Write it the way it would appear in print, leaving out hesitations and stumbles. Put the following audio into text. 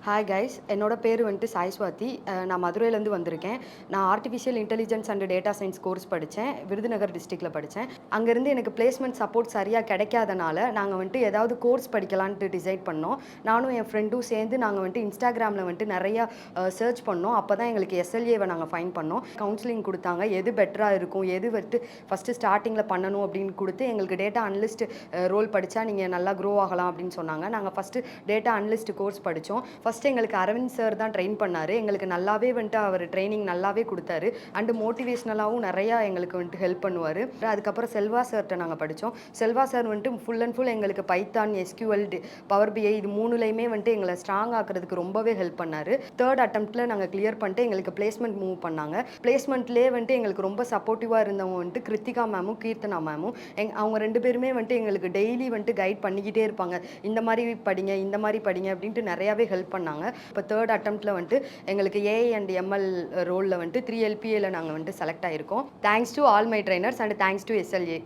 Hi guys, என்னோட பேர் வந்துட்டு சாய் ஸ்வாதி. நான் மதுரையிலேருந்து வந்திருக்கேன். நான் artificial intelligence and data science course படித்தேன். விருதுநகர் டிஸ்ட்ரிக்டில் படித்தேன். அங்கேருந்து எனக்கு பிளேஸ்மெண்ட் சப்போர்ட் சரியாக கிடைக்காதனால நாங்கள் வந்துட்டு ஏதாவது கோர்ஸ் படிக்கலான்ட்டு டிசைட் பண்ணோம். நானும் என் ஃப்ரெண்டும் சேர்ந்து நாங்கள் வந்துட்டு இன்ஸ்டாகிராமில் வந்துட்டு நிறையா சர்ச் பண்ணோம். அப்போ தான் எங்களுக்கு எஸ்எல்ஏவை நாங்கள் ஃபைன் பண்ணோம். கவுன்சிலிங் கொடுத்தாங்க, எது பெட்டராக இருக்கும், எது வந்துட்டு ஃபஸ்ட்டு ஸ்டார்டிங்கில் பண்ணணும் அப்படின்னு கொடுத்து எங்களுக்கு டேட்டா அனலிஸ்ட் ரோல் படித்தா நீங்கள் நல்லா க்ரோ ஆகலாம் அப்படின்னு சொன்னாங்க. நாங்கள் ஃபஸ்ட்டு டேட்டா அனலிஸ்ட் கோர்ஸ் படித்தோம். ஃபஸ்ட்டு எங்களுக்கு அரவிந்த் சார் தான் ட்ரெயின் பண்ணார். எங்களுக்கு நல்லாவே வந்துட்டு அவர் ட்ரைனிங் நல்லாவே கொடுத்தாரு. அண்டு மோட்டிவேஷ்னலாகவும் நிறையா எங்களுக்கு வந்துட்டு ஹெல்ப் பண்ணுவார். அதுக்கப்புறம் செல்வா சார்கிட்ட நாங்கள் படித்தோம். செல்வா சார் வந்துட்டு ஃபுல் அண்ட் ஃபுல் எங்களுக்கு பைத்தான், எஸ்கியூஎல், பவர் பிஐ இது மூணுலையுமே வந்துட்டு எங்களை ஸ்ட்ராங் ஆக்கிறதுக்கு ரொம்பவே ஹெல்ப் பண்ணார். தேர்ட் அட்டம்ப்ட்டில் நாங்கள் கிளியர் பண்ணிட்டு எங்களுக்கு பிளேஸ்மெண்ட் மூவ் பண்ணாங்க. பிளேஸ்மெண்ட்லேயே வந்துட்டு எங்களுக்கு ரொம்ப சப்போர்ட்டிவாக இருந்தவங்க வந்துட்டு கிருத்திகா மேமும் கீர்த்தனா மேமும். அவங்க ரெண்டு பேருமே வந்துட்டு எங்களுக்கு டெய்லி வந்துட்டு கைட் பண்ணிக்கிட்டே இருப்பாங்க. இந்த மாதிரி படிங்க, இந்த மாதிரி படிங்க அப்படின்ட்டு நிறையாவே ஹெல்ப் பண்ணாங்க. இப்போ தேர்ட் அட்டம்ப்ட்டில் வந்துட்டு எங்களுக்கு ஏஐ அண்ட் எம்எல் ரோலில் வந்துட்டு 3 LPAல நாங்கள் வந்துட்டு செலக்ட் ஆகிருக்கோம். Thanks to all my trainers and thanks to SLA.